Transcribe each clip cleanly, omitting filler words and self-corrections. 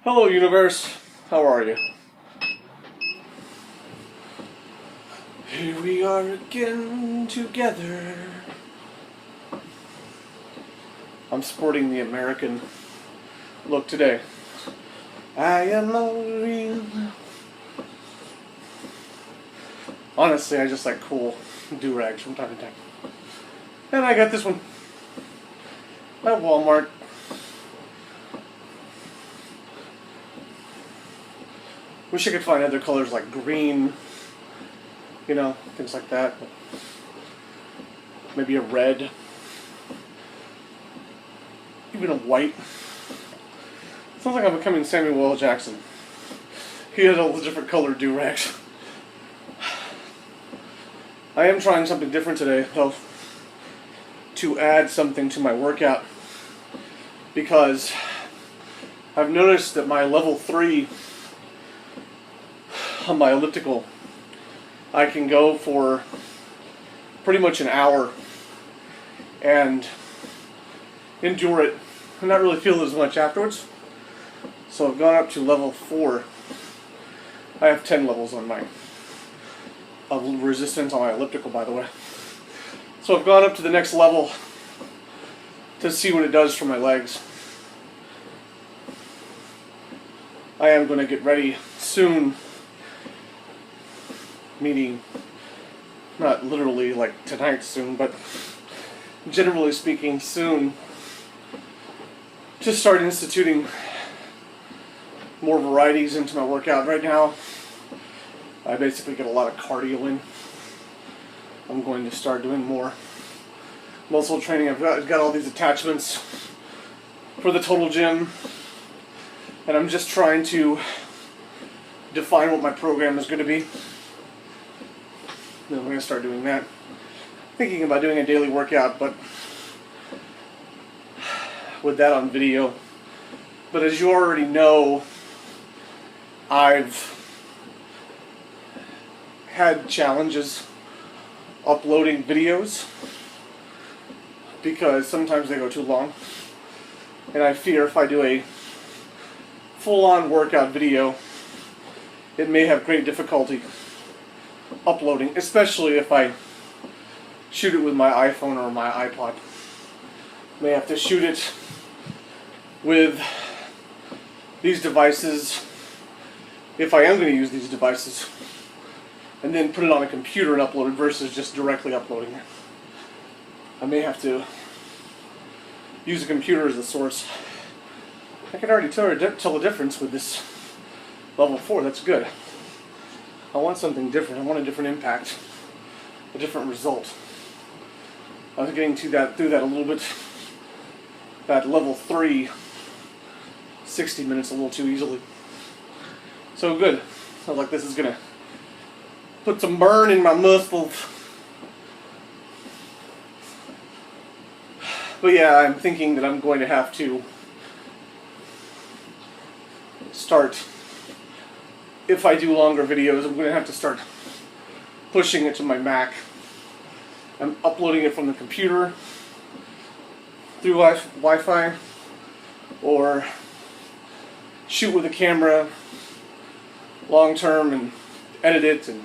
Hello, universe. How are you? Here we are again together. I'm sporting the American look today. I am a real... Honestly, I just like cool do-rags from time to time. And I got this one at Walmart. Wish I could find other colors like green, you know, things like that. Maybe a red. Even a white. Sounds like I'm becoming Samuel L. Jackson. He had all the different colored do-rags. I am trying something different today, though, to add something to my workout, because I've noticed that my level 3 on my elliptical, I can go for pretty much an hour and endure it and not really feel as much afterwards. So I've gone up to level 4. I have 10 levels on my resistance on my elliptical, by the way. So I've gone up to the next level to see what it does for my legs. I am going to get ready soon, meaning not literally like tonight soon, but generally speaking soon, to start instituting more varieties into my workout. Right now, I basically get a lot of cardio in. I'm going to start doing more muscle training. I've got all these attachments for the Total Gym, and I'm just trying to define what my program is going to be. Then we're going to start doing that. Thinking about doing a daily workout, but with that on video. But as you already know, I've had challenges uploading videos because sometimes they go too long, and I fear if I do a full-on workout video, it may have great difficulty uploading, especially if I shoot it with my iPhone or my iPod. May have to shoot it with these devices, if I am going to use these devices, and then put it on a computer and upload it versus just directly uploading it. I may have to use a computer as a source. I can already tell the difference with this level 4. That's good. I want something different. I want a different impact, a different result. I was getting through that a little bit. That level 3, 60 minutes a little too easily. So good. Sounds like this is gonna put some burn in my muscles. But yeah, I'm thinking that I'm going to have to start, if I do longer videos, I'm going to have to start pushing it to my Mac. I'm uploading it from the computer through Wi-Fi, or shoot with a camera long term and edit it and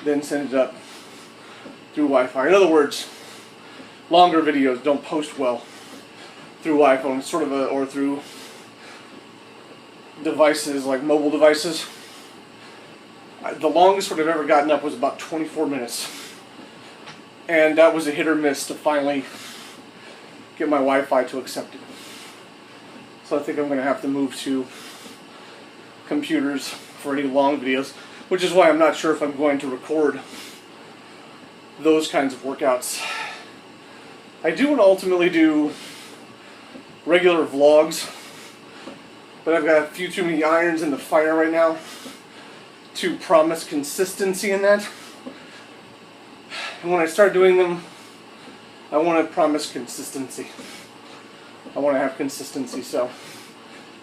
then send it up through Wi-Fi. In other words, longer videos don't post well through iPhone, or through devices like mobile devices. The longest one I've ever gotten up was about 24 minutes. And that was a hit or miss to finally get my Wi-Fi to accept it. So I think I'm going to have to move to computers for any long videos, which is why I'm not sure if I'm going to record those kinds of workouts. I do want to ultimately do regular vlogs, but I've got a few too many irons in the fire right now to promise consistency in that. And when I start doing them, I want to promise consistency. I want to have consistency, so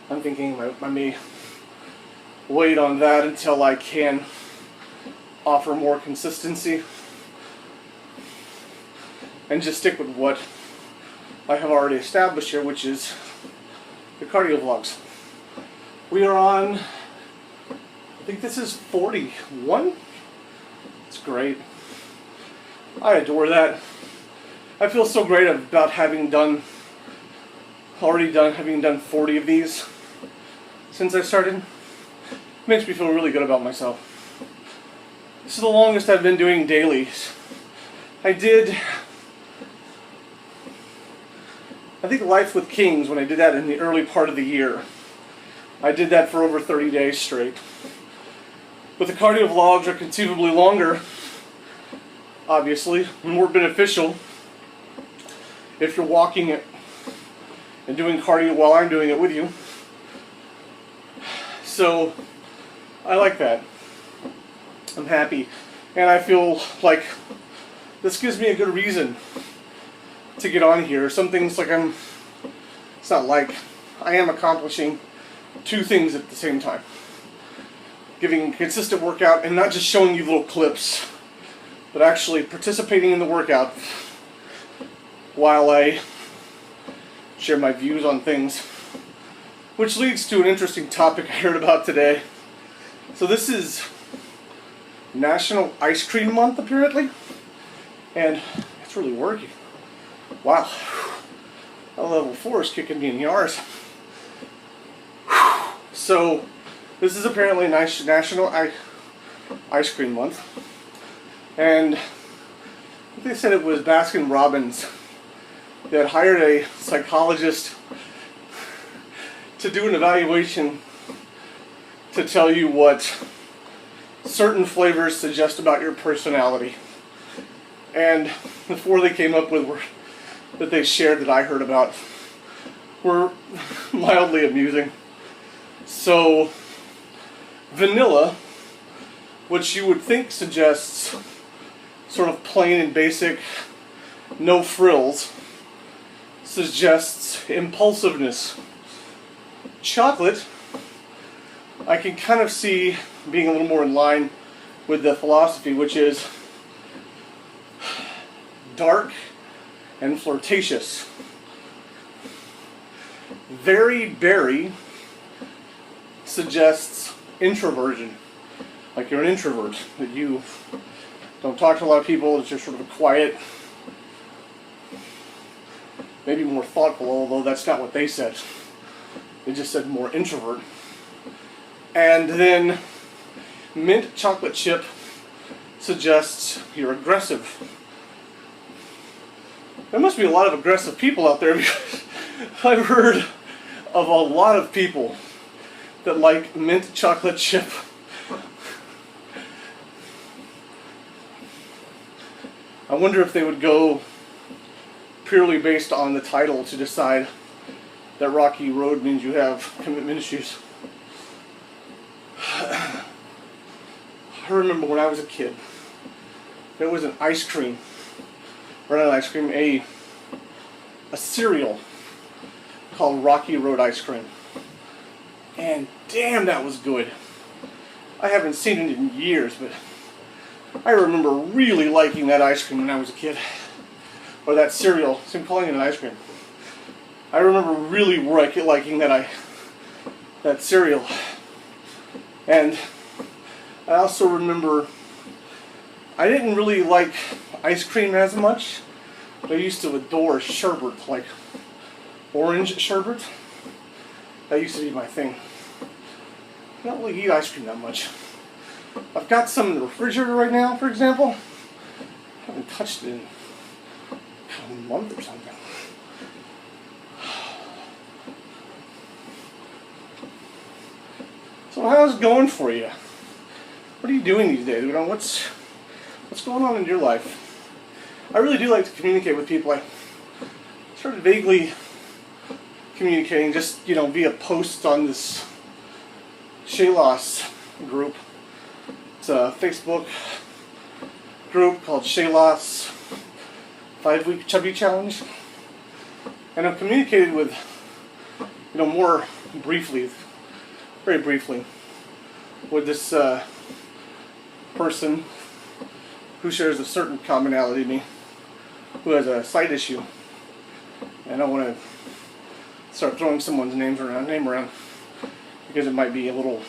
I'm thinking I may wait on that until I can offer more consistency and just stick with what I have already established here, which is the cardio vlogs. We are on, I think this is 41. It's great. I adore that. I feel so great about having done 40 of these since I started. It makes me feel really good about myself. This is the longest I've been doing dailies. I think Life with Kings, when I did that in the early part of the year, I did that for over 30 days straight. But the cardio vlogs are conceivably longer, obviously, more beneficial if you're walking it and doing cardio while I'm doing it with you. So, I like that. I'm happy. And I feel like this gives me a good reason to get on here. Some things I am accomplishing two things at the same time. Giving a consistent workout and not just showing you little clips, but actually participating in the workout while I share my views on things. Which leads to an interesting topic I heard about today. So this is National Ice Cream Month, apparently, and it's really working. Wow, that level 4 is kicking me in the arse. So this is apparently National Ice Cream Month, and they said it was Baskin Robbins that hired a psychologist to do an evaluation to tell you what certain flavors suggest about your personality. And the four they came up with that they shared that I heard about were mildly amusing. So, vanilla, which you would think suggests sort of plain and basic, no frills, suggests impulsiveness. Chocolate, I can kind of see being a little more in line with the philosophy, which is dark and flirtatious. Very berry suggests introversion, like you're an introvert, that you don't talk to a lot of people, that you're sort of a quiet, maybe more thoughtful, although that's not what they said. They just said more introvert. And then mint chocolate chip suggests you're aggressive. There must be a lot of aggressive people out there, because I've heard of a lot of people that like mint chocolate chip. I wonder if they would go purely based on the title to decide that Rocky Road means you have commitment issues. I remember when I was a kid, there was an ice cream, or not an ice cream, a cereal called Rocky Road Ice Cream. And damn, that was good. I haven't seen it in years, but I remember really liking that ice cream when I was a kid. Or that cereal, so I'm calling it an ice cream. I remember really liking that cereal. And I also remember I didn't really like ice cream as much, but I used to adore sherbet, like orange sherbet. That used to be my thing. I don't really eat ice cream that much. I've got some in the refrigerator right now, for example. I haven't touched it in a month or something. So how's it going for you? What are you doing these days? What's going on in your life? I really do like to communicate with people. I started vaguely communicating just, via posts on this Shayloss group. It's a Facebook group called Shayloss 5-Week Chubby Challenge. And I've communicated with, more briefly, very briefly, with this person who shares a certain commonality to me, who has a sight issue. And I want to start throwing someone's name around because it might be a little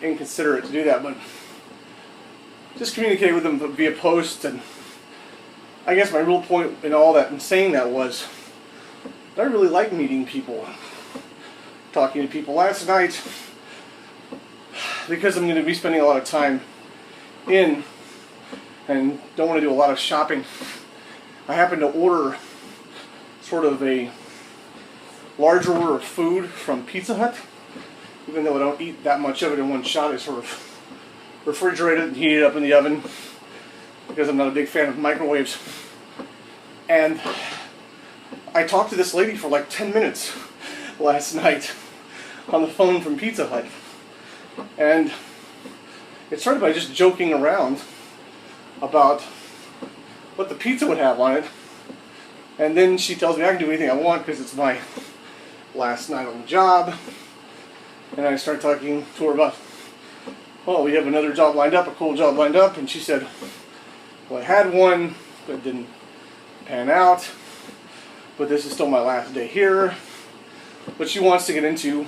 inconsiderate to do that, but just communicate with them via post. And I guess my real point in all that and saying that was that I really like meeting people, talking to people. Last night, because I'm going to be spending a lot of time in and don't want to do a lot of shopping, I happened to order sort of a large order of food from Pizza Hut. Even though I don't eat that much of it in one shot, I sort of refrigerate it and heat it up in the oven because I'm not a big fan of microwaves. And I talked to this lady for like 10 minutes last night on the phone from Pizza Hut. And it started by just joking around about what the pizza would have on it. And then she tells me I can do anything I want because it's my last night on the job. And I start talking to her about, well, we have another job lined up, a cool job lined up. And she said, well, I had one, but it didn't pan out. But this is still my last day here. But she wants to get into